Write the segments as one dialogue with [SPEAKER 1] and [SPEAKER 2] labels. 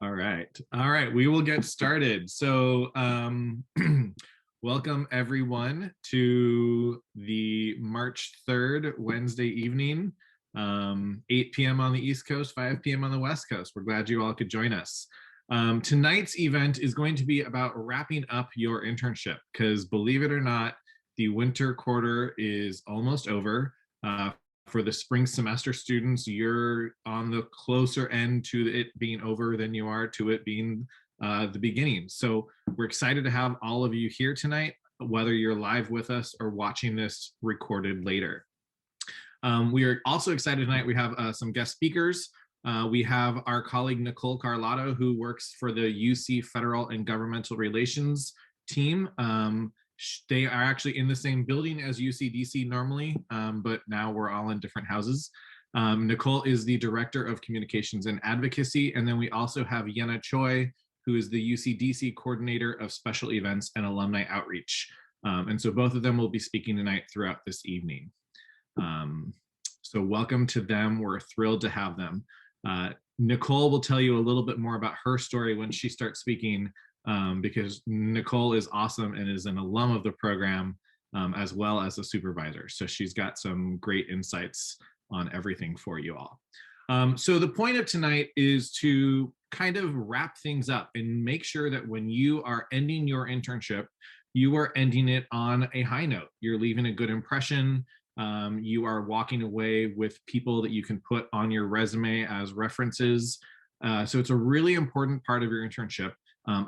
[SPEAKER 1] All right. We will get started. So, welcome everyone to the March 3rd, Wednesday evening, 8 p.m. on the East Coast, 5 p.m. on the West Coast. We're glad you all could join us. Tonight's event is going to be about wrapping up your internship because, believe it or not, the winter quarter is almost over. For the spring semester students, you're on the closer end to it being over than you are to it being the beginning. So we're excited to have all of you here tonight, whether you're live with us or watching this recorded later. We are also excited tonight. We have some guest speakers. We have our colleague Nicole Carlotto, who works for the UC Federal and Governmental Relations team. They are actually in the same building as UCDC normally, but now we're all in different houses. Nicole is the Director of Communications and Advocacy, and then we also have Yeona Choi, who is the UCDC Coordinator of Special Events and Alumni Outreach. And so both of them will be speaking tonight throughout this evening. So welcome to them. We're thrilled to have them. Nicole will tell you a little bit more about her story when she starts speaking, because Nicole is awesome and is an alum of the program, as well as a supervisor. So she's got some great insights on everything for you all. So the point of tonight is to kind of wrap things up and make sure that when you are ending your internship, you are ending it on a high note. You're leaving a good impression. You are walking away with people that you can put on your resume as references. So it's a really important part of your internship.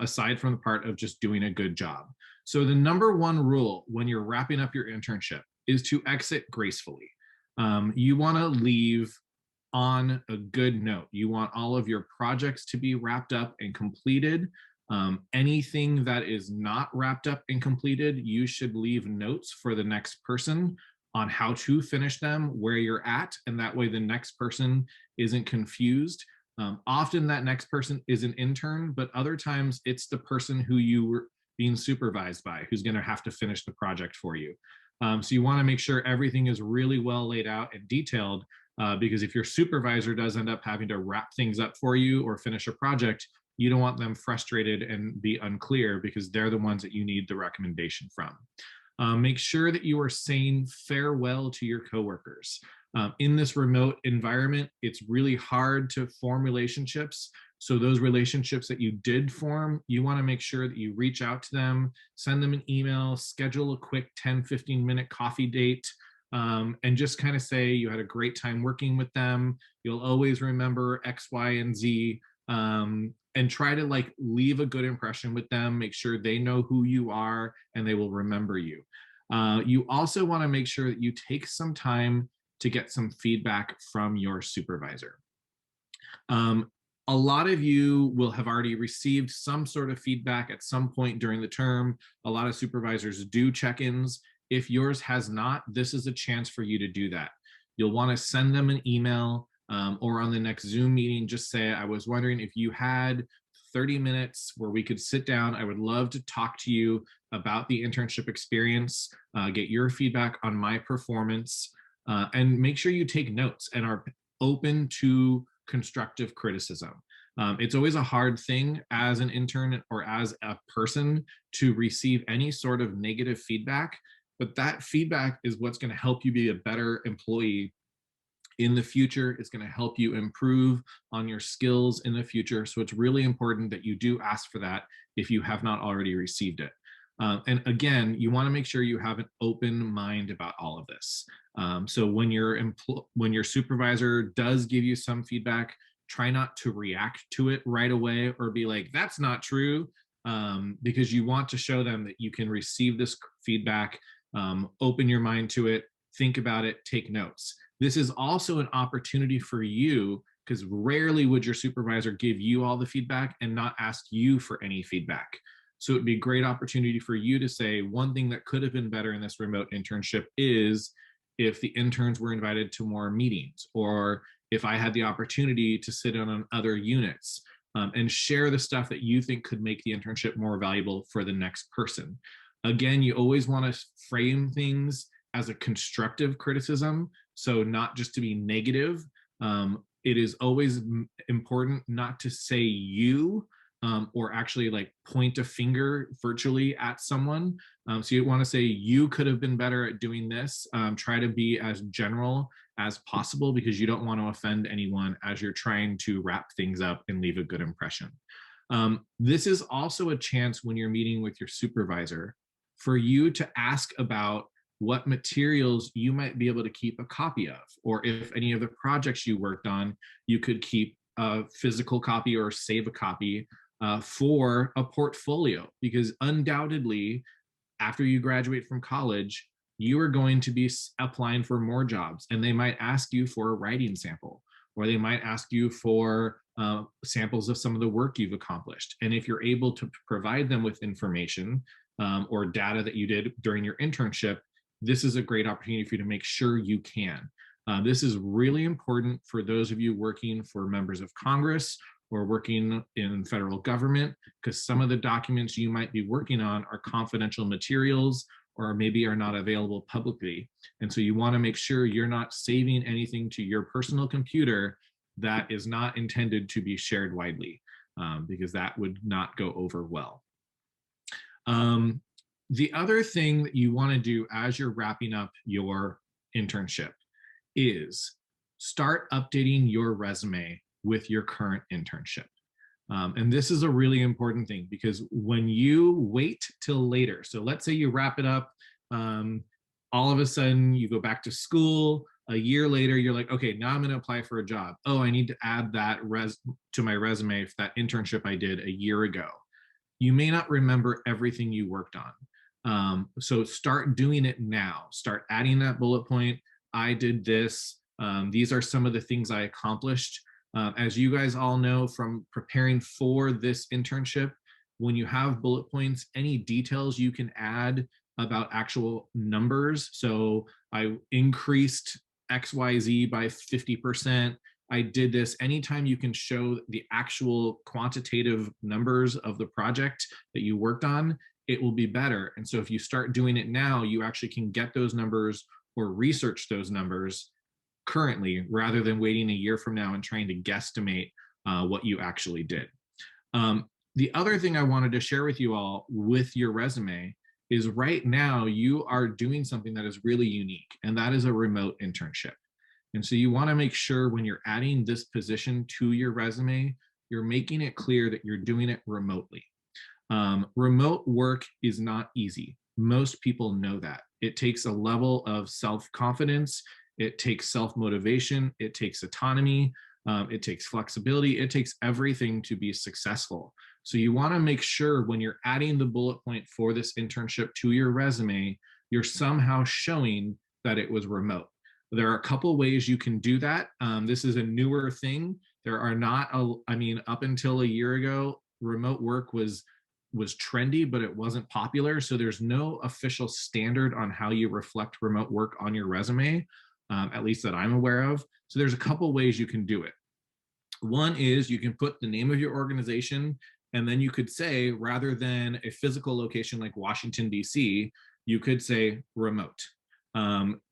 [SPEAKER 1] Aside from the part of just doing a good job. So the number one rule when you're wrapping up your internship is to exit gracefully. You want to leave on a good note. You want all of your projects to be wrapped up and completed. Anything that is not wrapped up and completed, you should leave notes for the next person on how to finish them, where you're at, and that way the next person isn't confused. Often that next person is an intern, but other times it's the person who you were being supervised by who's going to have to finish the project for you. So you want to make sure everything is really well laid out and detailed, because if your supervisor does end up having to wrap things up for you or finish a project, you don't want them frustrated and be unclear because they're the ones that you need the recommendation from. Make sure that you are saying farewell to your coworkers. In this remote environment, it's really hard to form relationships. So those relationships that you did form, you want to make sure that you reach out to them, send them an email, schedule a quick 10-15 minute coffee date, and just kind of say you had a great time working with them. You'll always remember X, Y, and Z, and try to leave a good impression with them. Make sure they know who you are and they will remember you. You also want to make sure that you take some time to get some feedback from your supervisor. A lot of you will have already received some sort of feedback at some point during the term. A lot of supervisors do check-ins. If yours has not, this is a chance for you to do that. You'll want to send them an email, or on the next Zoom meeting, just say, I was wondering if you had 30 minutes where we could sit down. I would love to talk to you about the internship experience, get your feedback on my performance, and make sure you take notes and are open to constructive criticism. It's always a hard thing as an intern or as a person to receive any sort of negative feedback, but that feedback is what's going to help you be a better employee in the future. It's going to help you improve on your skills in the future. So it's really important that you do ask for that if you have not already received it. And again, you want to make sure you have an open mind about all of this. So when your supervisor does give you some feedback, try not to react to it right away or be like, that's not true, because you want to show them that you can receive this feedback, open your mind to it, think about it, take notes. This is also an opportunity for you, because rarely would your supervisor give you all the feedback and not ask you for any feedback. So it'd be a great opportunity for you to say, one thing that could have been better in this remote internship is if the interns were invited to more meetings, or if I had the opportunity to sit in on other units, and share the stuff that you think could make the internship more valuable for the next person. Again, you always want to frame things as a constructive criticism. So not just to be negative, It is always important not to say you, or actually like point a finger virtually at someone. So you want to say you could have been better at doing this. Try to be as general as possible because you don't want to offend anyone as you're trying to wrap things up and leave a good impression. This is also a chance when you're meeting with your supervisor for you to ask about what materials you might be able to keep a copy of, or if any of the projects you worked on, you could keep a physical copy or save a copy for a portfolio, because undoubtedly, after you graduate from college, you are going to be applying for more jobs, and they might ask you for a writing sample, or they might ask you for samples of some of the work you've accomplished. And if you're able to provide them with information or data that you did during your internship, this is a great opportunity for you to make sure you can. This is really important for those of you working for members of Congress or working in federal government, because some of the documents you might be working on are confidential materials or maybe are not available publicly. And so you want to make sure you're not saving anything to your personal computer that is not intended to be shared widely, because that would not go over well. The other thing that you want to do as you're wrapping up your internship is start updating your resume with your current internship. And this is a really important thing, because when you wait till later, so let's say you wrap it up, all of a sudden you go back to school, a year later, you're like, okay, now I'm going to apply for a job. Oh, I need to add that to my resume for that internship I did a year ago. You may not remember everything you worked on. So start doing it now. Start adding that bullet point. I did this. These are some of the things I accomplished. As you guys all know from preparing for this internship, when you have bullet points, any details you can add about actual numbers. So I increased XYZ by 50%. I did this. Anytime you can show the actual quantitative numbers of the project that you worked on, it will be better. And so if you start doing it now, you actually can get those numbers or research those numbers currently, rather than waiting a year from now and trying to guesstimate what you actually did. The other thing I wanted to share with you all with your resume is right now you are doing something that is really unique, and that is a remote internship. And so you want to make sure when you're adding this position to your resume, you're making it clear that you're doing it remotely. Remote work is not easy. Most people know that. It takes a level of self-confidence. It takes self-motivation. It takes autonomy. It takes flexibility. It takes everything to be successful. So you want to make sure when you're adding the bullet point for this internship to your resume, you're somehow showing that it was remote. There are a couple ways you can do that. This is a newer thing. There are not, up until a year ago, remote work was trendy, but it wasn't popular. So there's no official standard on how you reflect remote work on your resume, at least that I'm aware of. So there's a couple ways you can do it. One is you can put the name of your organization, and then you could say, rather than a physical location like Washington, D.C., you could say remote.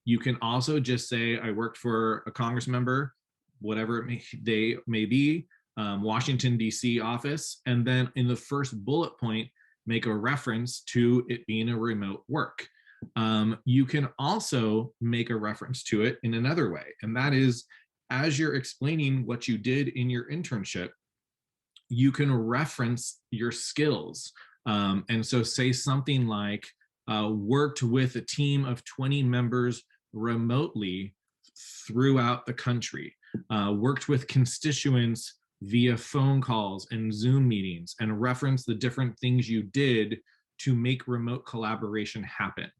[SPEAKER 1] You can also just say, I worked for a Congress member, whatever they may be, Washington, D.C. office, and then in the first bullet point, make a reference to it being a remote work. You can also make a reference to it in another way, and that is, as you're explaining what you did in your internship, you can reference your skills. And so say something like, worked with a team of 20 members remotely throughout the country, worked with constituents via phone calls and Zoom meetings, and reference the different things you did to make remote collaboration happen.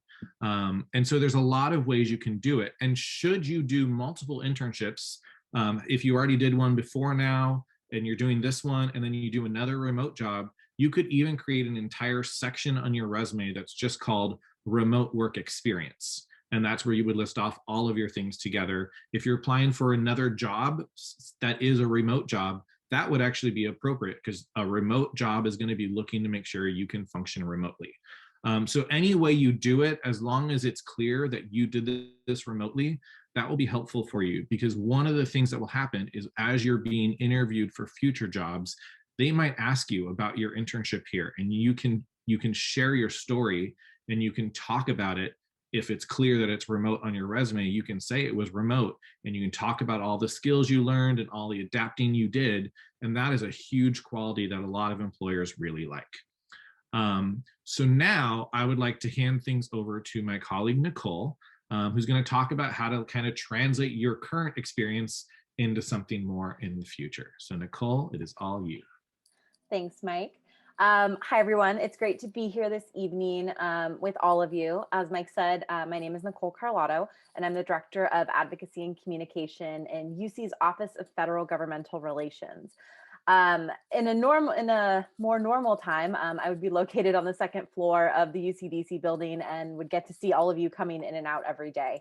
[SPEAKER 1] And so there's a lot of ways you can do it. And should you do multiple internships, if you already did one before now, and you're doing this one, and then you do another remote job, you could even create an entire section on your resume that's just called remote work experience. And that's where you would list off all of your things together. If you're applying for another job that is a remote job, that would actually be appropriate, because a remote job is going to be looking to make sure you can function remotely. So any way you do it, as long as it's clear that you did this remotely, that will be helpful for you, because one of the things that will happen is as you're being interviewed for future jobs, they might ask you about your internship here, and you can share your story and you can talk about it. If it's clear that it's remote on your resume, you can say it was remote, and you can talk about all the skills you learned and all the adapting you did. And that is a huge quality that a lot of employers really like. So now I would like to hand things over to my colleague, Nicole, who's going to talk about how to kind of translate your current experience into something more in the future. So Nicole, it is all you.
[SPEAKER 2] Thanks, Mike. Hi, everyone. It's great to be here this evening with all of you. As Mike said, my name is Nicole Carlotto, and I'm the Director of Advocacy and Communication in UC's Office of Federal Governmental Relations. In a more normal time, I would be located on the second floor of the UCDC building and would get to see all of you coming in and out every day.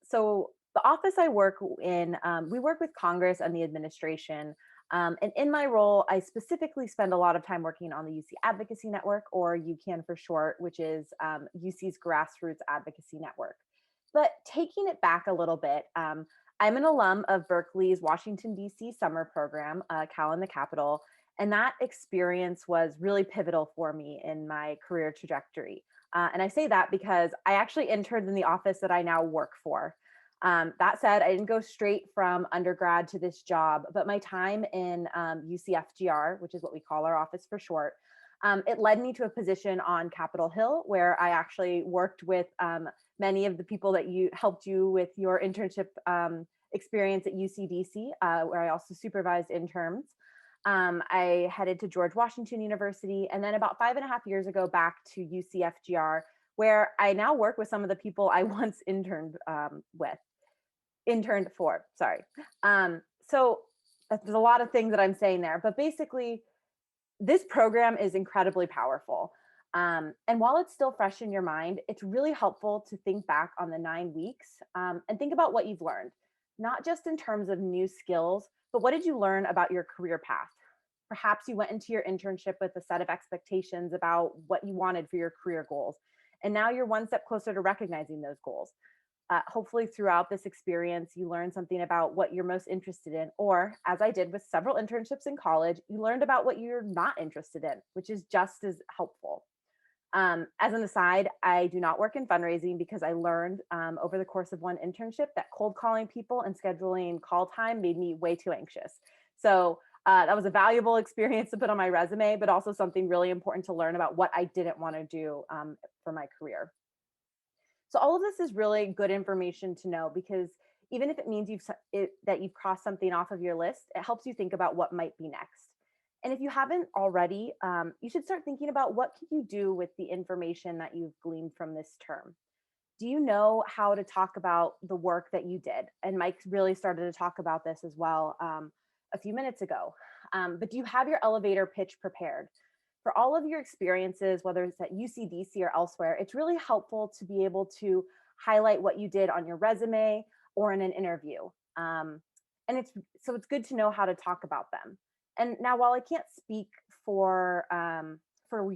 [SPEAKER 2] So the office I work in, we work with Congress and the administration. And in my role, I specifically spend a lot of time working on the UC Advocacy Network, or UCAN for short, which is UC's grassroots advocacy network. But taking it back a little bit, I'm an alum of Berkeley's Washington, D.C. summer program, Cal in the Capital, and that experience was really pivotal for me in my career trajectory. And I say that because I actually interned in the office that I now work for. That said, I didn't go straight from undergrad to this job, but my time in UCFGR, which is what we call our office for short, it led me to a position on Capitol Hill, where I actually worked with many of the people that helped you with your internship experience at UCDC, where I also supervised interns. I headed to George Washington University, and then about 5.5 years ago back to UCFGR, where I now work with some of the people I once interned for, sorry. So there's a lot of things that I'm saying there, but basically this program is incredibly powerful. And while it's still fresh in your mind, it's really helpful to think back on the 9 weeks and think about what you've learned, not just in terms of new skills, but what did you learn about your career path? Perhaps you went into your internship with a set of expectations about what you wanted for your career goals. And now you're one step closer to recognizing those goals. Hopefully throughout this experience, you learned something about what you're most interested in, or as I did with several internships in college, you learned about what you're not interested in, which is just as helpful. As an aside, I do not work in fundraising because I learned over the course of one internship that cold calling people and scheduling call time made me way too anxious. So that was a valuable experience to put on my resume, but also something really important to learn about what I didn't want to do for my career. So all of this is really good information to know, because even if it means that you've crossed something off of your list, it helps you think about what might be next. And if you haven't already, you should start thinking about what can you do with the information that you've gleaned from this term. Do you know how to talk about the work that you did? And Mike really started to talk about this as well a few minutes ago. But do you have your elevator pitch prepared? For all of your experiences, whether it's at UCDC or elsewhere, it's really helpful to be able to highlight what you did on your resume or in an interview. And it's good to know how to talk about them. And now, while I can't speak for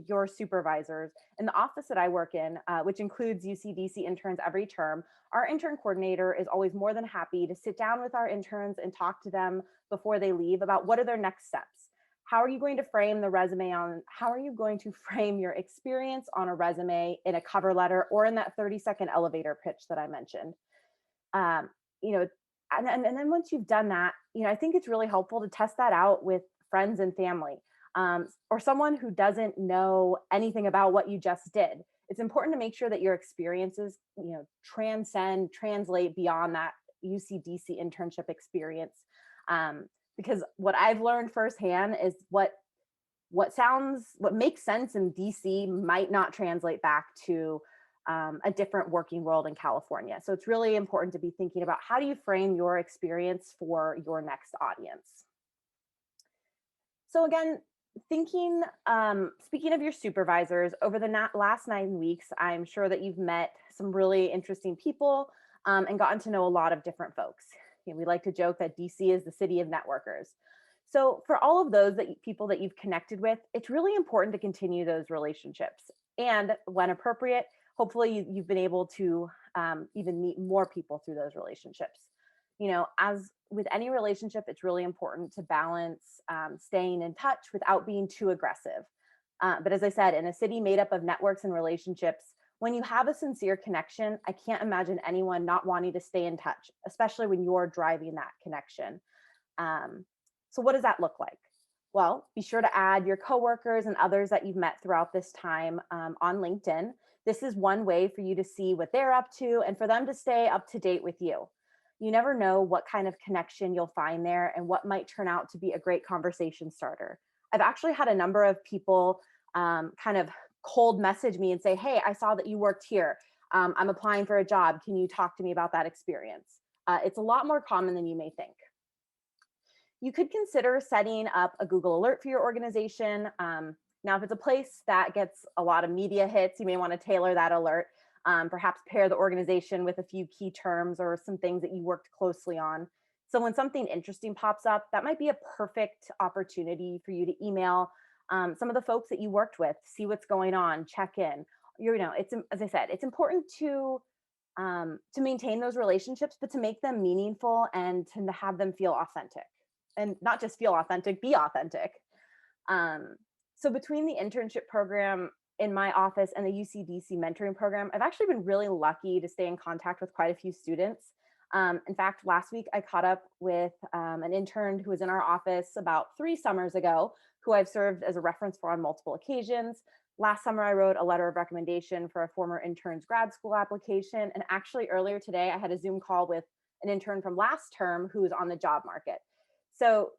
[SPEAKER 2] your supervisors, in the office that I work in, which includes UCDC interns every term, our intern coordinator is always more than happy to sit down with our interns and talk to them before they leave about what are their next steps. How are you going to frame the resume how are you going to frame your experience on a resume, in a cover letter, or in that 30-second elevator pitch that I mentioned? And then once you've done that, I think it's really helpful to test that out with friends and family, or someone who doesn't know anything about what you just did. It's important to make sure that your experiences, translate beyond that UCDC internship experience. Because what I've learned firsthand is what makes sense in DC might not translate back to a different working world in California. So it's really important to be thinking about how do you frame your experience for your next audience. So again, speaking of your supervisors, over the last 9 weeks, I'm sure that you've met some really interesting people and gotten to know a lot of different folks. We like to joke that DC is the city of networkers. So for all of those people that you've connected with, it's really important to continue those relationships. And when appropriate, hopefully you've been able to even meet more people through those relationships. As with any relationship, it's really important to balance staying in touch without being too aggressive. But as I said, in a city made up of networks and relationships, when you have a sincere connection, I can't imagine anyone not wanting to stay in touch, especially when you're driving that connection. So what does that look like? Well, be sure to add your coworkers and others that you've met throughout this time on LinkedIn. This is one way for you to see what they're up to and for them to stay up to date with you. You never know what kind of connection you'll find there and what might turn out to be a great conversation starter. I've actually had a number of people kind of cold message me and say, hey, I saw that you worked here. I'm applying for a job. Can you talk to me about that experience? It's a lot more common than you may think. You could consider setting up a Google alert for your organization. Now, if it's a place that gets a lot of media hits, you may want to tailor that alert. Perhaps pair the organization with a few key terms or some things that you worked closely on. So when something interesting pops up, that might be a perfect opportunity for you to email some of the folks that you worked with, see what's going on, check in. It's, as I said, it's important to maintain those relationships, but to make them meaningful and to have them feel authentic. And not just feel authentic, be authentic. So between the internship program in my office and the UCDC mentoring program, I've actually been really lucky to stay in contact with quite a few students. In fact, last week I caught up with an intern who was in our office about 3 summers ago, who I've served as a reference for on multiple occasions. Last summer, I wrote a letter of recommendation for a former intern's grad school application. And actually earlier today, I had a Zoom call with an intern from last term who is on the job market. So,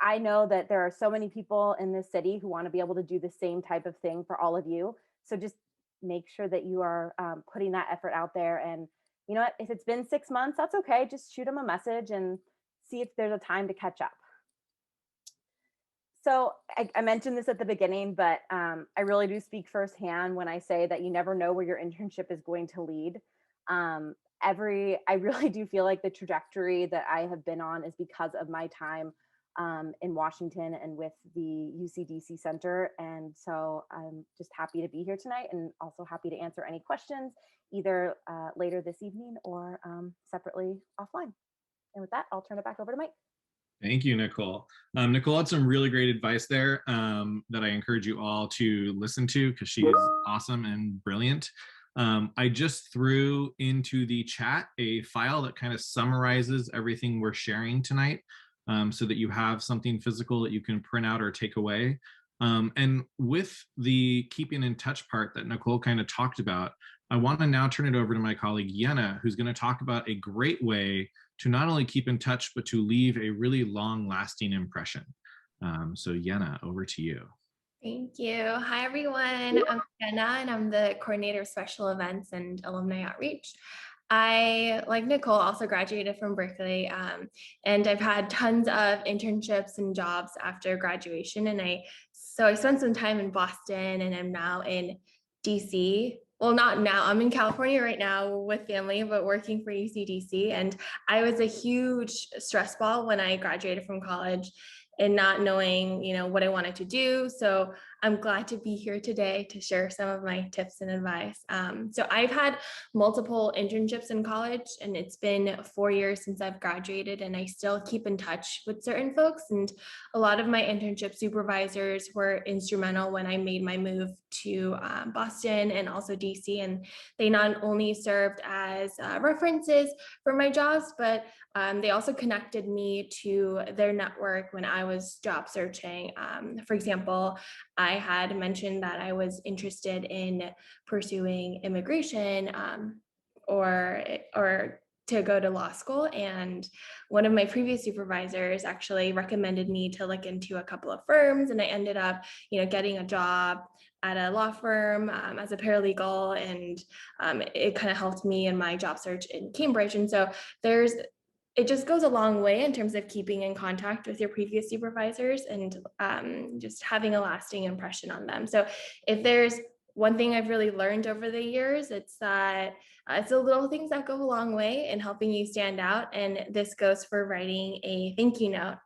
[SPEAKER 2] I know that there are so many people in this city who want to be able to do the same type of thing for all of you. So just make sure that you are putting that effort out there. And you know what, if it's been 6 months, that's okay. Just shoot them a message and see if there's a time to catch up. So I mentioned this at the beginning, but I really do speak firsthand when I say that you never know where your internship is going to lead. I really do feel like the trajectory that I have been on is because of my time in Washington and with the UCDC Center. And so I'm just happy to be here tonight and also happy to answer any questions either later this evening or separately offline. And with that, I'll turn it back over to Mike.
[SPEAKER 1] Thank you, Nicole. Nicole had some really great advice there that I encourage you all to listen to because she's awesome and brilliant. I just threw into the chat a file that kind of summarizes everything we're sharing tonight so that you have something physical that you can print out or take away. And with the keeping in touch part that Nicole kind of talked about, I want to now turn it over to my colleague Yeona, who's going to talk about a great way to not only keep in touch, but to leave a really long-lasting impression. So Yeona, over to you.
[SPEAKER 3] Thank you. Hi, everyone. I'm Yeona, and I'm the coordinator of special events and alumni outreach. I, like Nicole, also graduated from Berkeley, and I've had tons of internships and jobs after graduation. And so I spent some time in Boston, and I'm now in DC. Well, not now, I'm in California right now with family, but working for UCDC. And I was a huge stress ball when I graduated from college and not knowing, what I wanted to do. So I'm glad to be here today to share some of my tips and advice. So I've had multiple internships in college, and it's been 4 years since I've graduated, and I still keep in touch with certain folks. And a lot of my internship supervisors were instrumental when I made my move to Boston and also DC. And they not only served as references for my jobs, but they also connected me to their network when I was job searching. For example, I had mentioned that I was interested in pursuing immigration or to go to law school. And one of my previous supervisors actually recommended me to look into a couple of firms. And I ended up, getting a job at a law firm as a paralegal. And it kind of helped me in my job search in Cambridge. And so it just goes a long way in terms of keeping in contact with your previous supervisors and just having a lasting impression on them. So if there's one thing I've really learned over the years, it's that It's the little things that go a long way in helping you stand out. And this goes for writing a thank you note.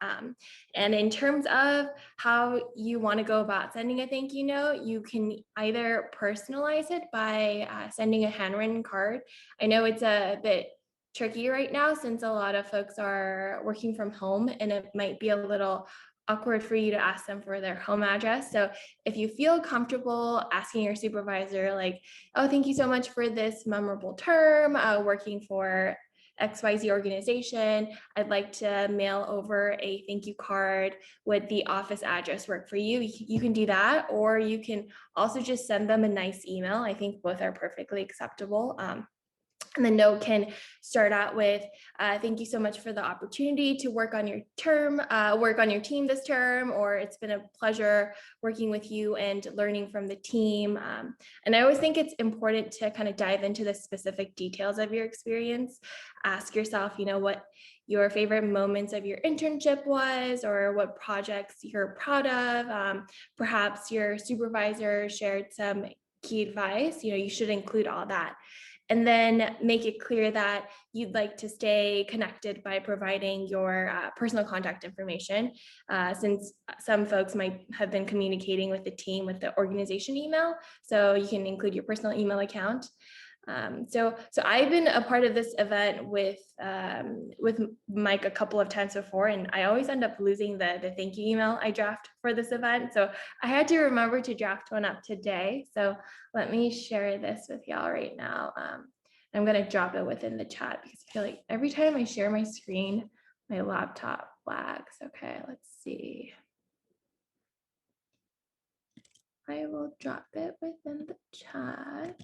[SPEAKER 3] And in terms of how you want to go about sending a thank you note, you can either personalize it by sending a handwritten card. I know it's a bit tricky right now since a lot of folks are working from home, and it might be a little awkward for you to ask them for their home address. So if you feel comfortable asking your supervisor, like, oh, thank you so much for this memorable term working for XYZ organization, I'd like to mail over a thank you card. Would the office address work for you? You can do that, or you can also just send them a nice email. I think both are perfectly acceptable. And the note can start out with, thank you so much for the opportunity to work on your team this term, or it's been a pleasure working with you and learning from the team. And I always think it's important to kind of dive into the specific details of your experience. Ask yourself, what your favorite moments of your internship was, or what projects you're proud of. Perhaps your supervisor shared some key advice. You should include all that. And then make it clear that you'd like to stay connected by providing your personal contact information, since some folks might have been communicating with the team with the organization email. So you can include your personal email account. So I've been a part of this event with Mike a couple of times before, and I always end up losing the thank you email I draft for this event. So I had to remember to draft one up today. So let me share this with y'all right now. I'm going to drop it within the chat because I feel like every time I share my screen, my laptop lags. Okay, let's see. I will drop it within the chat.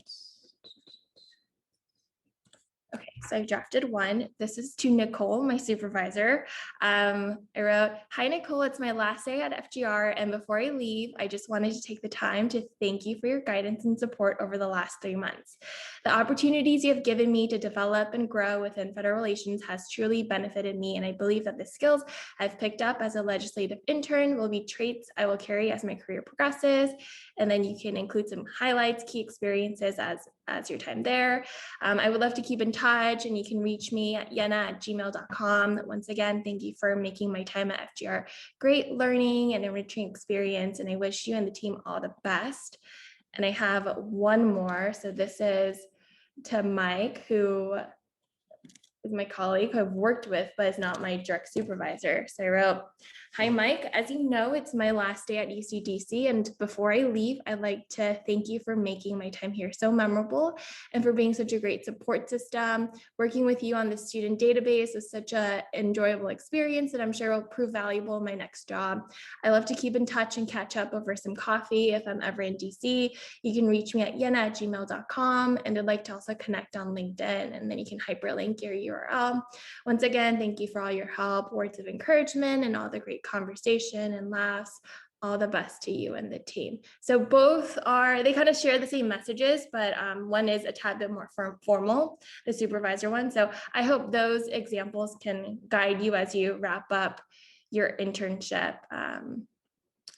[SPEAKER 3] Okay, so I've drafted one. This is to Nicole, my supervisor. I wrote, hi, Nicole, it's my last day at FGR. And before I leave, I just wanted to take the time to thank you for your guidance and support over the last 3 months. The opportunities you have given me to develop and grow within federal relations has truly benefited me. And I believe that the skills I've picked up as a legislative intern will be traits I will carry as my career progresses. And then you can include some highlights, key experiences as your time there. I would love to keep in touch, and you can reach me at yeona@gmail.com. Once again, thank you for making my time at FGR great learning and enriching experience, and I wish you and the team all the best. And I have one more. So this is to Mike, who is my colleague who I've worked with, but is not my direct supervisor. So I wrote, hi, Mike. As you know, it's my last day at UCDC. And before I leave, I'd like to thank you for making my time here so memorable and for being such a great support system. Working with you on the student database was such an enjoyable experience that I'm sure will prove valuable in my next job. I love to keep in touch and catch up over some coffee if I'm ever in DC. You can reach me at yeona@gmail.com, and I'd like to also connect on LinkedIn, and then you can hyperlink your URL. Once again, thank you for all your help, words of encouragement, and all the great conversation and laughs. All the best to you and the team. So both they kind of share the same messages, but one is a tad bit more formal, the supervisor one. So I hope those examples can guide you as you wrap up your internship.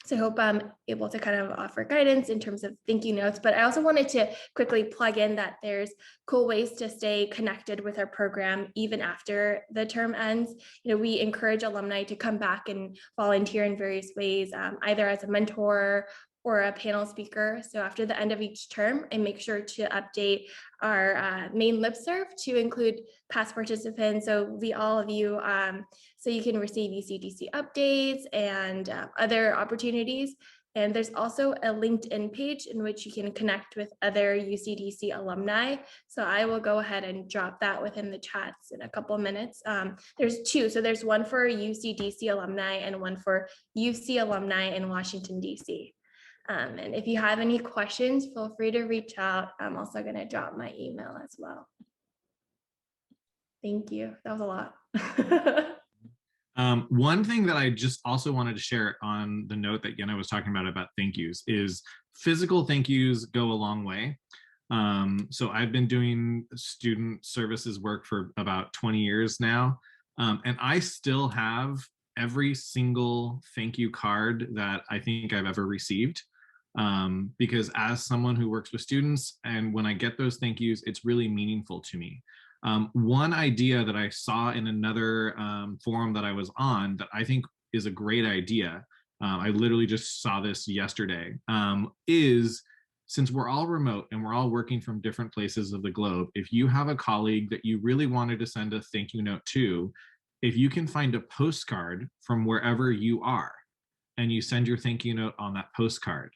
[SPEAKER 3] So I hope I'm able to kind of offer guidance in terms of thank you notes, but I also wanted to quickly plug in that there's cool ways to stay connected with our program even after the term ends. We encourage alumni to come back and volunteer in various ways, either as a mentor or a panel speaker. So after the end of each term, I make sure to update our main listserv to include past participants. So all of you, so you can receive UCDC updates and other opportunities. And there's also a LinkedIn page in which you can connect with other UCDC alumni. So I will go ahead and drop that within the chats in a couple of minutes. There's two. So there's one for UCDC alumni and one for UC alumni in Washington, DC. And if you have any questions, feel free to reach out. I'm also going to drop my email as well. Thank you. That was a lot.
[SPEAKER 1] One thing that I just also wanted to share on the note that Yeona was talking about thank yous is physical thank yous go a long way. So I've been doing student services work for about 20 years now, and I still have every single thank you card that I think I've ever received. because as someone who works with students, and when I get those thank yous, it's really meaningful to me. One idea that I saw in another forum that I was on that I think is a great idea, I literally just saw this yesterday, is since we're all remote and we're all working from different places of the globe, if you have a colleague that you really wanted to send a thank you note to, if you can find a postcard from wherever you are and you send your thank you note on that postcard.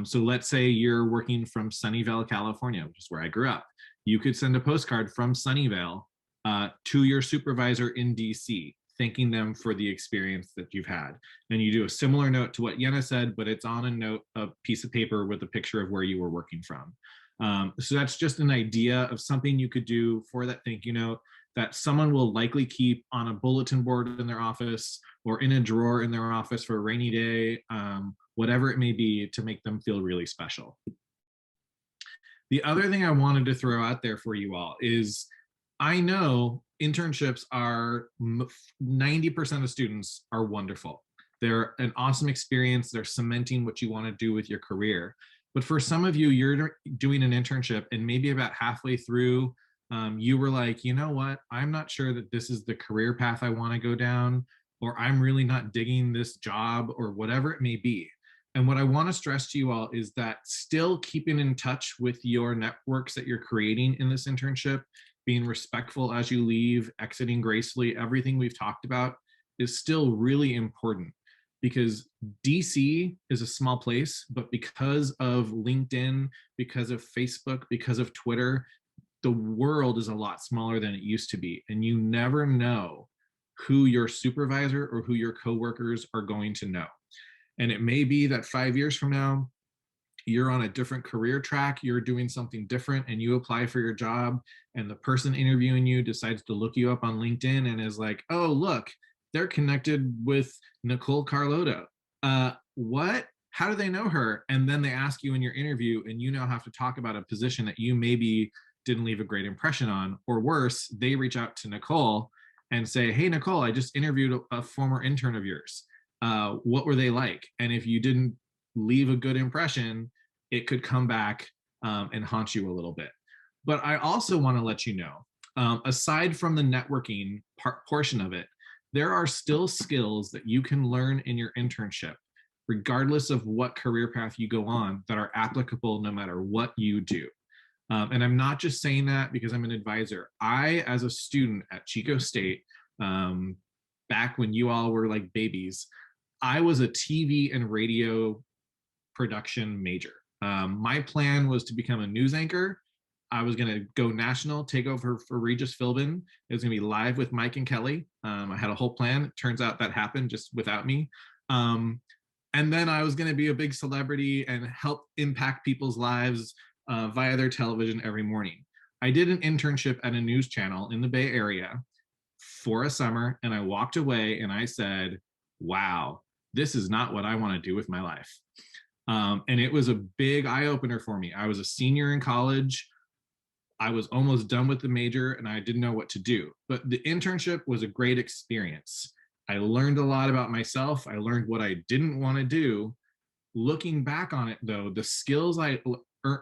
[SPEAKER 1] So let's say you're working from Sunnyvale, California, which is where I grew up. You could send a postcard from Sunnyvale to your supervisor in DC, thanking them for the experience that you've had. And you do a similar note to what Yeona said, but it's on a piece of paper with a picture of where you were working from. So that's just an idea of something you could do for that thank you note that someone will likely keep on a bulletin board in their office or in a drawer in their office for a rainy day, whatever it may be, to make them feel really special. The other thing I wanted to throw out there for you all is, I know internships are 90% of students are wonderful. They're an awesome experience. They're cementing what you want to do with your career. But for some of you, you're doing an internship and maybe about halfway through, you were like, you know what, I'm not sure that this is the career path I want to go down, or I'm really not digging this job, or whatever it may be. And what I want to stress to you all is that still keeping in touch with your networks that you're creating in this internship, being respectful as you leave, exiting gracefully, everything we've talked about is still really important, because DC is a small place, but because of LinkedIn, because of Facebook, because of Twitter, the world is a lot smaller than it used to be. And you never know who your supervisor or who your coworkers are going to know. And it may be that 5 years from now, you're on a different career track, you're doing something different, and you apply for your job, and the person interviewing you decides to look you up on LinkedIn and is like, oh, look, they're connected with Nicole Carlotto. What? How do they know her? And then they ask you in your interview, and you now have to talk about a position that you maybe didn't leave a great impression on. Or worse, they reach out to Nicole and say, hey, Nicole, I just interviewed a former intern of yours. What were they like? And if you didn't leave a good impression, it could come back and haunt you a little bit. But I also want to let you know, aside from the networking portion of it, there are still skills that you can learn in your internship, regardless of what career path you go on, that are applicable no matter what you do. And I'm not just saying that because I'm an advisor. I, as a student at Chico State, back when you all were like babies, I was a TV and radio production major. My plan was to become a news anchor. I was going to go national, take over for Regis Philbin. It was going to be live with Mike and Kelly. I had a whole plan. It turns out that happened just without me. And then I was going to be a big celebrity and help impact people's lives via their television every morning. I did an internship at a news channel in the Bay Area for a summer, and I walked away and I said, wow, this is not what I want to do with my life. And it was a big eye-opener for me. I was a senior in college. I was almost done with the major and I didn't know what to do. But the internship was a great experience. I learned a lot about myself. I learned what I didn't want to do. Looking back on it, though, the skills I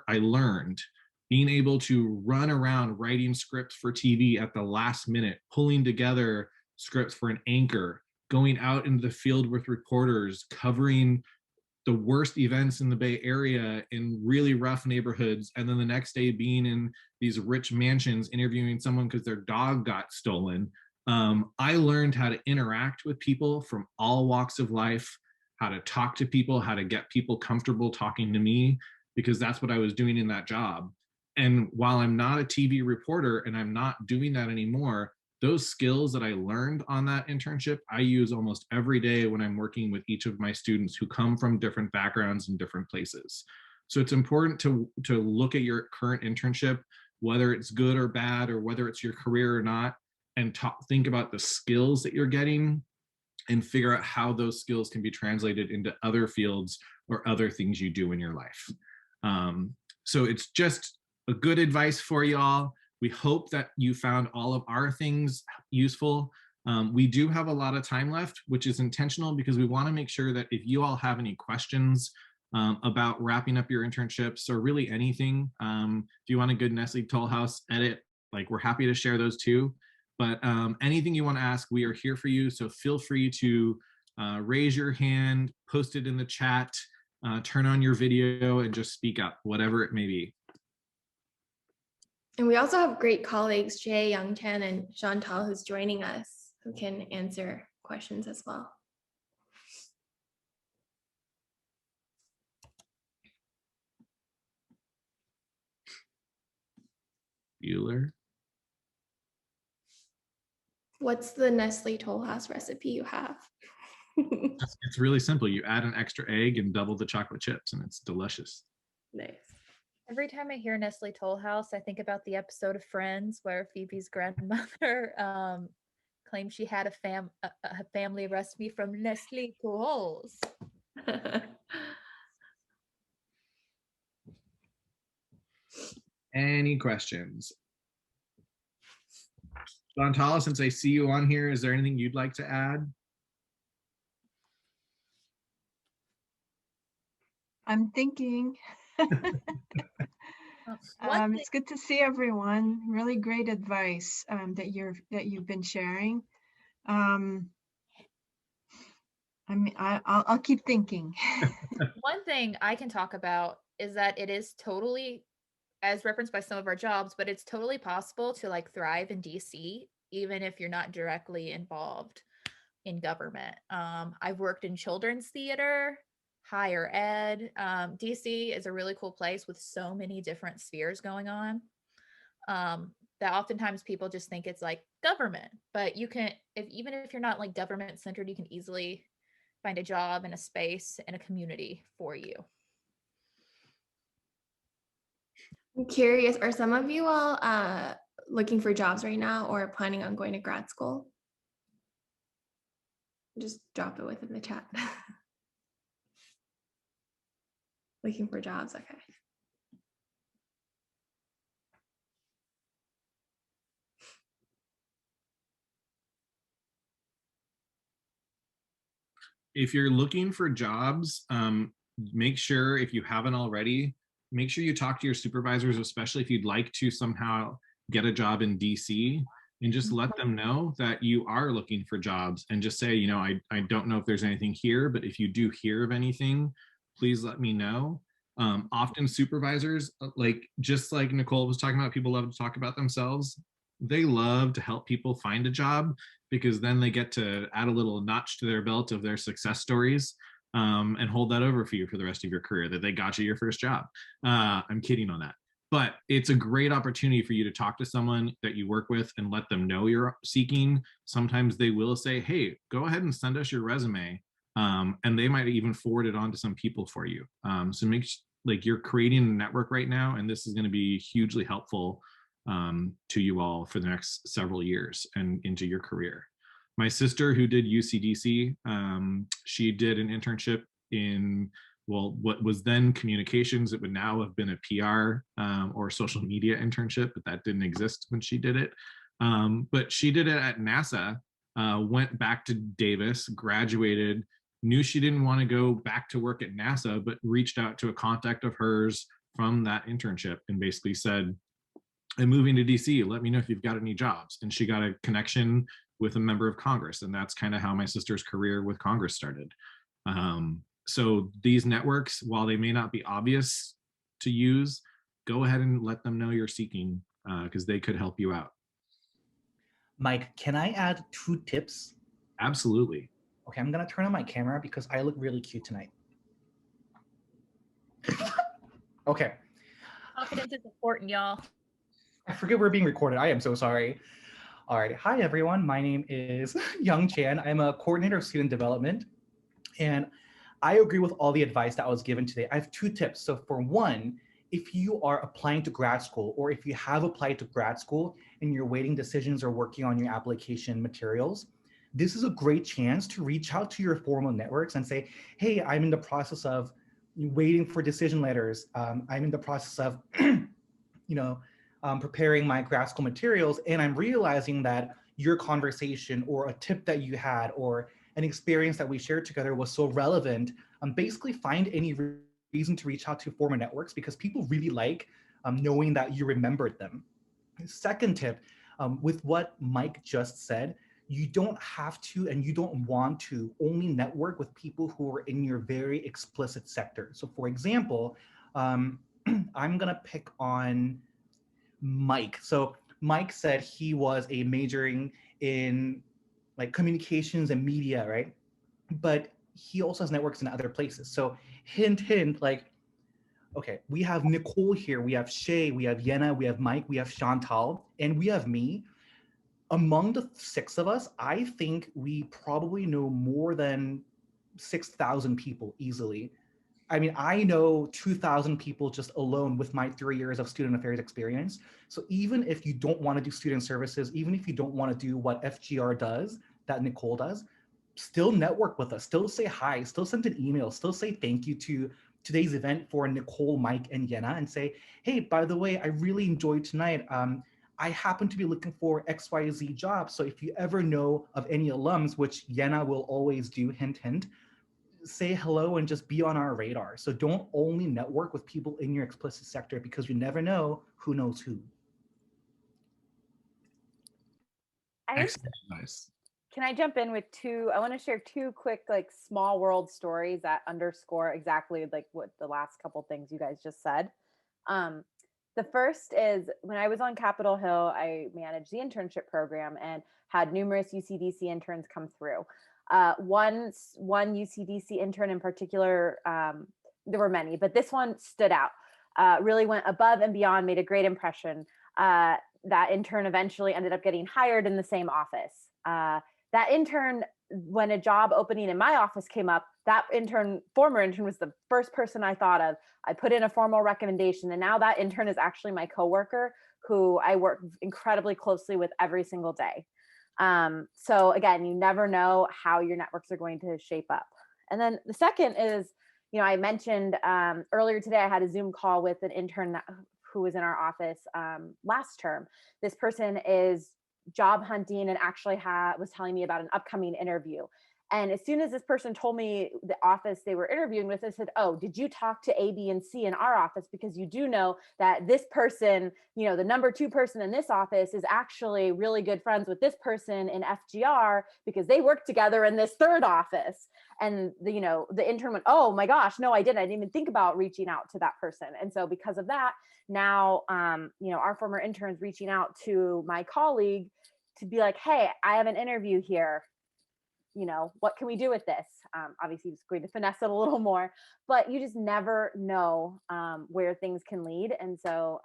[SPEAKER 1] learned, being able to run around writing scripts for TV at the last minute, pulling together scripts for an anchor, going out into the field with reporters, covering the worst events in the Bay Area in really rough neighborhoods, and then the next day being in these rich mansions interviewing someone because their dog got stolen. I learned how to interact with people from all walks of life, how to talk to people, how to get people comfortable talking to me, because that's what I was doing in that job. And while I'm not a TV reporter and I'm not doing that anymore, those skills that I learned on that internship, I use almost every day when I'm working with each of my students who come from different backgrounds and different places. So it's important to look at your current internship, whether it's good or bad, or whether it's your career or not, and think about the skills that you're getting and figure out how those skills can be translated into other fields or other things you do in your life. So it's just a good advice for y'all. We hope that you found all of our things useful. We do have a lot of time left, which is intentional because we want to make sure that if you all have any questions about wrapping up your internships or really anything. If you want a good Nestle Toll House edit, like we're happy to share those too. But anything you want to ask, we are here for you. So feel free to raise your hand, post it in the chat, turn on your video and just speak up, whatever it may be.
[SPEAKER 3] And we also have great colleagues, Jay, Youngchan, and Chantal, who's joining us, who can answer questions as well.
[SPEAKER 1] Bueller.
[SPEAKER 3] What's the Nestle Toll House recipe you have?
[SPEAKER 1] It's really simple. You add an extra egg and double the chocolate chips, and it's delicious.
[SPEAKER 3] Nice.
[SPEAKER 4] Every time I hear Nestle Toll House, I think about the episode of Friends where Phoebe's grandmother claimed she had a family recipe from Nestle Toll House.
[SPEAKER 1] Any questions? Chantal, since I see you on here, is there anything you'd like to add?
[SPEAKER 5] I'm thinking. It's good to see everyone. Really great advice that you've been sharing. I'll keep thinking.
[SPEAKER 4] One thing I can talk about is that it is totally, as referenced by some of our jobs, but it's totally possible to like thrive in DC, even if you're not directly involved in government. I've worked in children's theater, higher ed. DC is a really cool place with so many different spheres going on. That oftentimes people just think it's like government, but you can, even if you're not like government centered, you can easily find a job in a space in a community for you.
[SPEAKER 3] I'm curious, are some of you all looking for jobs right now or planning on going to grad school? Just drop it within the chat. Looking for jobs, okay.
[SPEAKER 1] If you're looking for jobs, make sure, if you haven't already, make sure you talk to your supervisors, especially if you'd like to somehow get a job in DC, and just let them know that you are looking for jobs, and just say, you know, I don't know if there's anything here, but if you do hear of anything, please let me know. Often supervisors, just like Nicole was talking about, people love to talk about themselves. They love to help people find a job, because then they get to add a little notch to their belt of their success stories, and hold that over for you for the rest of your career, that they got you your first job. I'm kidding on that. But it's a great opportunity for you to talk to someone that you work with and let them know you're seeking. Sometimes they will say, hey, go ahead and send us your resume. And they might even forward it on to some people for you. So you're creating a network right now, and this is going to be hugely helpful to you all for the next several years and into your career. My sister, who did UCDC, she did an internship in, well, what was then communications. It would now have been a PR or social media internship, but that didn't exist when she did it. But she did it at NASA, went back to Davis, graduated, knew she didn't want to go back to work at NASA, but reached out to a contact of hers from that internship and basically said, I'm moving to DC, let me know if you've got any jobs. And she got a connection with a member of Congress. And that's kind of how my sister's career with Congress started. So these networks, while they may not be obvious to use, go ahead and let them know you're seeking, because they could help you out.
[SPEAKER 6] Mike, can I add 2 tips?
[SPEAKER 1] Absolutely.
[SPEAKER 6] Okay, I'm gonna turn on my camera because I look really cute tonight. Okay.
[SPEAKER 4] Confidence is important, y'all.
[SPEAKER 6] I forget we're being recorded. I am so sorry. All right. Hi, everyone. My name is Youngchan. I'm a coordinator of student development. And I agree with all the advice that was given today. I have 2 tips. So for one, if you are applying to grad school, or if you have applied to grad school and you're waiting decisions or working on your application materials, this is a great chance to reach out to your formal networks and say, hey, I'm in the process of waiting for decision letters. I'm in the process of, preparing my grad school materials, and I'm realizing that your conversation or a tip that you had or an experience that we shared together was so relevant. Basically find any reason to reach out to former networks because people really like knowing that you remembered them. Second tip, with what Mike just said, you don't have to and you don't want to only network with people who are in your very explicit sector. So for example, I'm gonna pick on Mike. So Mike said he was a majoring in like communications and media, right? But he also has networks in other places. So hint, hint, like, okay, we have Nicole here, we have Shay, we have Yeona, we have Mike, we have Chantal, and we have me. Among the 6 of us, I think we probably know more than 6,000 people easily. I mean, I know 2,000 people just alone with my 3 years of student affairs experience. So even if you don't want to do student services, even if you don't want to do what FGR does, that Nicole does, still network with us, still say hi, still send an email, still say thank you to today's event for Nicole, Mike, and Yeona, and say, hey, by the way, I really enjoyed tonight. I happen to be looking for XYZ job. So if you ever know of any alums, which Yeona will always do, hint, hint, say hello and just be on our radar. So don't only network with people in your explicit sector because you never know who knows who.
[SPEAKER 2] I think,
[SPEAKER 1] Excellent advice.
[SPEAKER 2] can I jump in with two? I want to share two quick, like, small world stories that underscore exactly like what the last couple things you guys just said. The first is when I was on Capitol Hill, I managed the internship program and had numerous UCDC interns come through. One UCDC intern in particular, there were many, but this one stood out. Really went above and beyond, made a great impression. That intern eventually ended up getting hired in the same office. That intern, when a job opening in my office came up, that former intern was the first person I thought of. I put in a formal recommendation, and now that intern is actually my coworker who I work incredibly closely with every single day. So again, you never know how your networks are going to shape up. And then the second is, I mentioned earlier today, I had a Zoom call with an intern who was in our office last term. This person is job hunting and actually was telling me about an upcoming interview. And as soon as this person told me the office they were interviewing with, I said, oh, did you talk to A, B, and C in our office? Because you do know that this person, the number 2 person in this office is actually really good friends with this person in FGR because they work together in this third office. And the intern went, oh my gosh, no, I didn't even think about reaching out to that person. And so because of that, now, our former interns reaching out to my colleague to be like, hey, I have an interview here. What can we do with this? Obviously, he's going to finesse it a little more, but you just never know where things can lead. And so,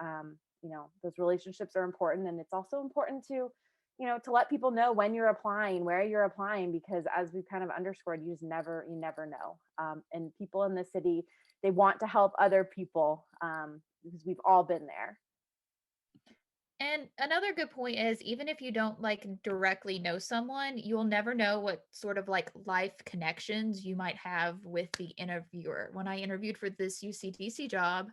[SPEAKER 2] those relationships are important. And it's also important to, to let people know when you're applying, where you're applying, because as we've kind of underscored, you never know. And people in the city, they want to help other people because we've all been there.
[SPEAKER 4] And another good point is even if you don't like directly know someone, you'll never know what sort of like life connections you might have with the interviewer. When I interviewed for this UCDC job,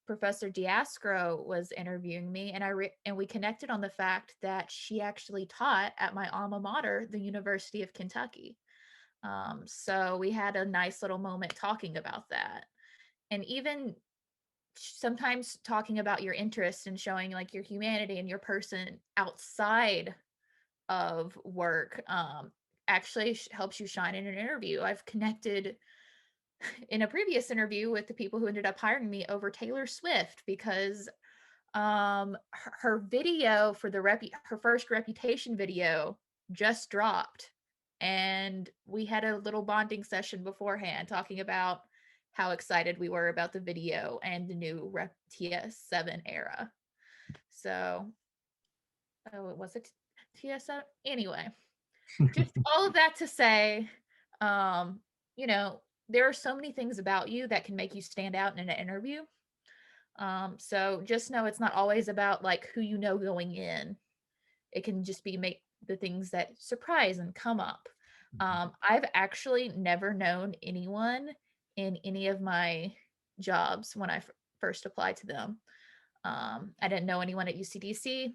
[SPEAKER 4] Professor Diascro was interviewing me, and we connected on the fact that she actually taught at my alma mater, the University of Kentucky. So we had a nice little moment talking about that. And even sometimes talking about your interests and showing like your humanity and your person outside of work actually helps you shine in an interview. I've connected in a previous interview with the people who ended up hiring me over Taylor Swift because her video for her first Reputation video just dropped, and we had a little bonding session beforehand talking about how excited we were about the video and the new TS7 era. So, was it TS7? Anyway, just all of that to say, there are so many things about you that can make you stand out in an interview. So just know it's not always about like who you know going in. It can just be the things that surprise and come up. I've actually never known anyone in any of my jobs when I first applied to them. I didn't know anyone at UCDC.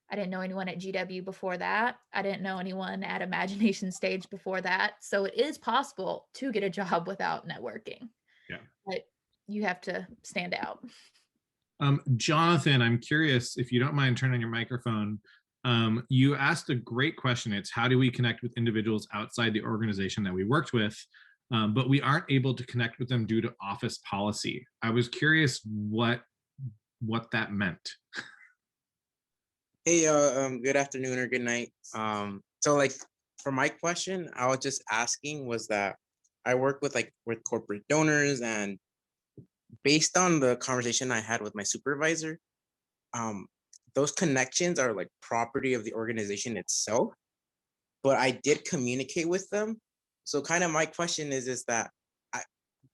[SPEAKER 4] I didn't know anyone at GW before that. I didn't know anyone at Imagination Stage before that. So it is possible to get a job without networking.
[SPEAKER 1] Yeah.
[SPEAKER 4] But you have to stand out.
[SPEAKER 1] Jonathan, I'm curious if you don't mind turning on your microphone. You asked a great question. It's how do we connect with individuals outside the organization that we worked with, but we aren't able to connect with them due to office policy. I was curious what that meant.
[SPEAKER 7] Hey, good afternoon or good night. So like for my question, I was just asking was that I work with corporate donors, and based on the conversation I had with my supervisor, those connections are like property of the organization itself, but I did communicate with them. So kind of my question is that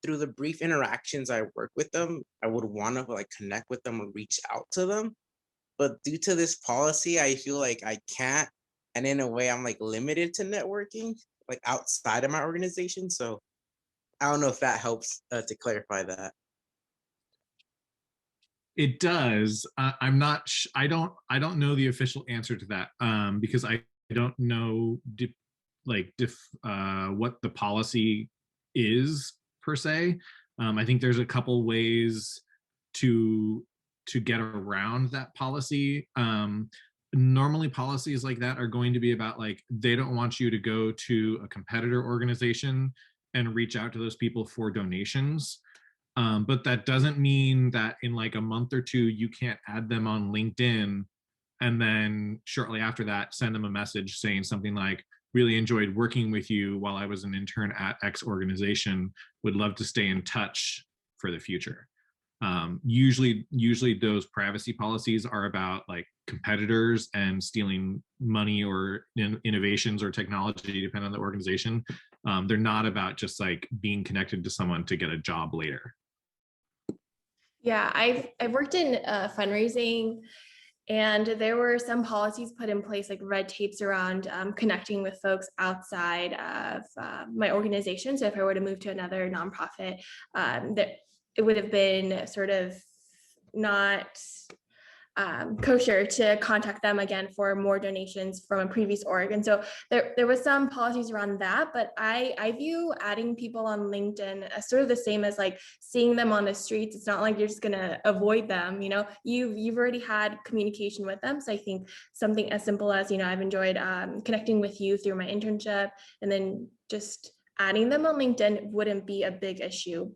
[SPEAKER 7] through the brief interactions I work with them, I would want to like connect with them or reach out to them. But due to this policy, I feel like I can't. And in a way, I'm like limited to networking, like outside of my organization. So I don't know if that helps to clarify that.
[SPEAKER 1] It does. I'm not. I don't know the official answer to that because I don't know what the policy is per se. I think there's a couple ways to get around that policy. Normally policies like that are going to be about like they don't want you to go to a competitor organization and reach out to those people for donations. But that doesn't mean that in like a month or two you can't add them on LinkedIn and then shortly after that send them a message saying something like, really enjoyed working with you while I was an intern at X organization, would love to stay in touch for the future. Usually those privacy policies are about like competitors and stealing money or innovations or technology, depending on the organization. They're not about just like being connected to someone to get a job later.
[SPEAKER 3] Yeah, I've worked in fundraising, and there were some policies put in place, like red tapes around connecting with folks outside of my organization. So if I were to move to another nonprofit, that it would have been sort of not kosher to contact them again for more donations from a previous org. And so there was some policies around that, but I view adding people on LinkedIn as sort of the same as like seeing them on the streets. It's not like you're just gonna avoid them, you know, you've already had communication with them. So I think something as simple as, you know, I've enjoyed connecting with you through my internship, and then just adding them on LinkedIn wouldn't be a big issue,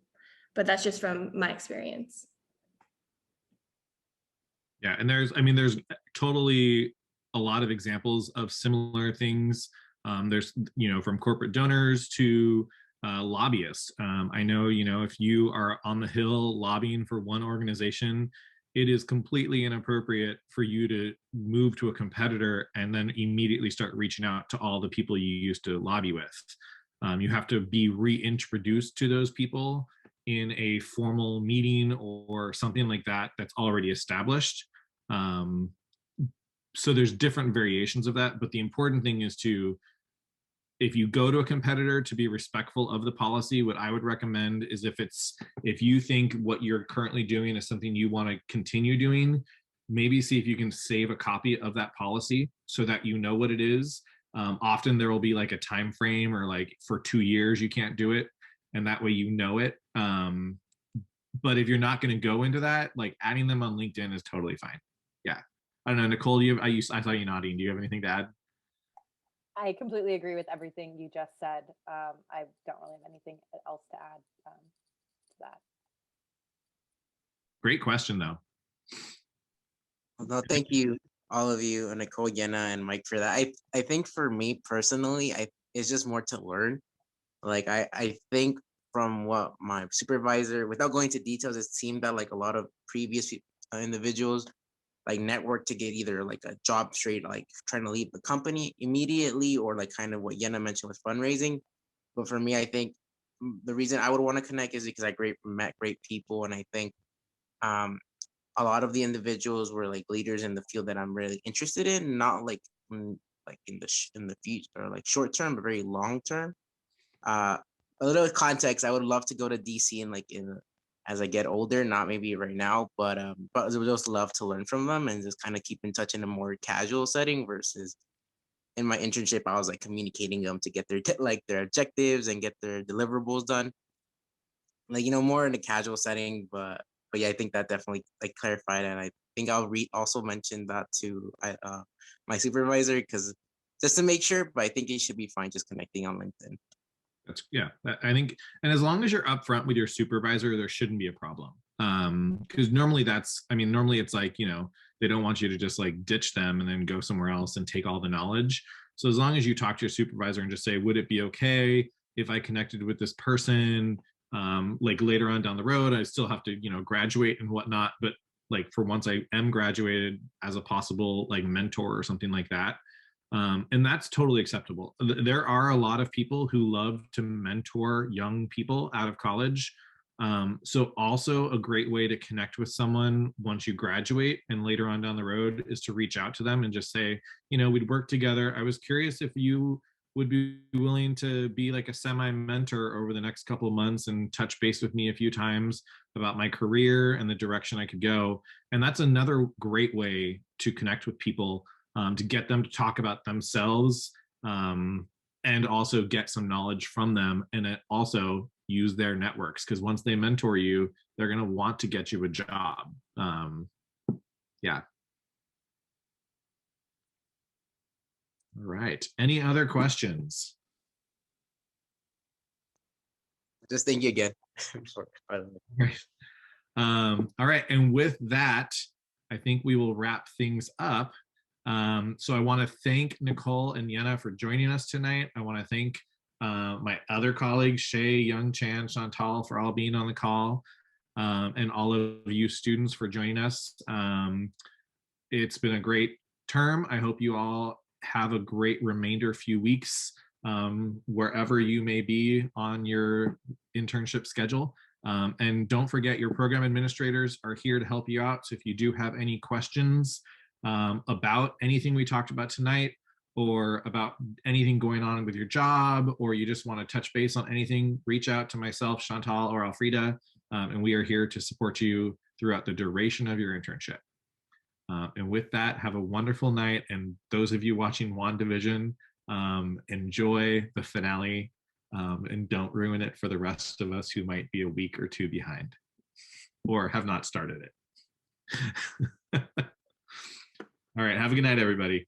[SPEAKER 3] but that's just from my experience.
[SPEAKER 1] Yeah, and there's totally a lot of examples of similar things. There's, you know, from corporate donors to lobbyists. I know, you know, if you are on the Hill lobbying for one organization, it is completely inappropriate for you to move to a competitor and then immediately start reaching out to all the people you used to lobby with. You have to be reintroduced to those people in a formal meeting or something like that that's already established. So there's different variations of that, but the important thing is to, if you go to a competitor, to be respectful of the policy. What I would recommend is if you think what you're currently doing is something you want to continue doing, maybe see if you can save a copy of that policy so that you know what it is. Often there will be like a time frame, or like for 2 years you can't do it, and that way you know it. But if you're not going to go into that, like adding them on LinkedIn is totally fine. Yeah. I don't know, Nicole, I saw you nodding. Do you have anything to add?
[SPEAKER 2] I completely agree with everything you just said. I don't really have anything else to add to that.
[SPEAKER 1] Great question, though.
[SPEAKER 7] No, thank you, all of you, and Nicole, Yeona, and Mike for that. I think for me personally, it's just more to learn. Like I think from what my supervisor, without going into details, it seemed that like a lot of previous individuals like network to get either like a job straight, like trying to leave the company immediately, or like kind of what Yeona mentioned with fundraising. But for me, I think the reason I would want to connect is because I met great people, and I think a lot of the individuals were like leaders in the field that I'm really interested in, not like in the future, or like short term, but very long term. A little context: I would love to go to DC and like as I get older, not maybe right now, but I would just love to learn from them and just kind of keep in touch in a more casual setting versus in my internship, I was like communicating them to get their objectives and get their deliverables done. like, more in a casual setting, but yeah, I think that definitely like clarified, and I think I'll also mention that to my supervisor, because just to make sure, but I think it should be fine just connecting on LinkedIn.
[SPEAKER 1] That's yeah. I think, and as long as you're upfront with your supervisor, there shouldn't be a problem. Because normally normally it's like, they don't want you to just like ditch them and then go somewhere else and take all the knowledge. So as long as you talk to your supervisor and just say, would it be okay if I connected with this person, like later on down the road, I still have to, graduate and whatnot, but like for once I am graduated, as a possible like mentor or something like that. And that's totally acceptable. There are a lot of people who love to mentor young people out of college. So also a great way to connect with someone once you graduate and later on down the road is to reach out to them and just say, we'd work together. I was curious if you would be willing to be like a semi-mentor over the next couple of months and touch base with me a few times about my career and the direction I could go. And that's another great way to connect with people, to get them to talk about themselves, and also get some knowledge from them, and also use their networks, because once they mentor you, they're going to want to get you a job. Yeah. All right. Any other questions?
[SPEAKER 7] Just thank you again.
[SPEAKER 1] Right. All right. And with that, I think we will wrap things up. So I want to thank Nicole and Yeona for joining us tonight. I want to thank my other colleagues, Shay, Young Chan, Chantal, for all being on the call, and all of you students for joining us. It's been a great term. I hope you all have a great remainder few weeks, wherever you may be on your internship schedule. And don't forget, your program administrators are here to help you out. So if you do have any questions about anything we talked about tonight, or about anything going on with your job, or you just want to touch base on anything, reach out to myself, Chantal, or Alfreda, and we are here to support you throughout the duration of your internship. And with that, have a wonderful night. And those of you watching WandaVision, enjoy the finale, and don't ruin it for the rest of us who might be a week or two behind or have not started it. All right. Have a good night, everybody.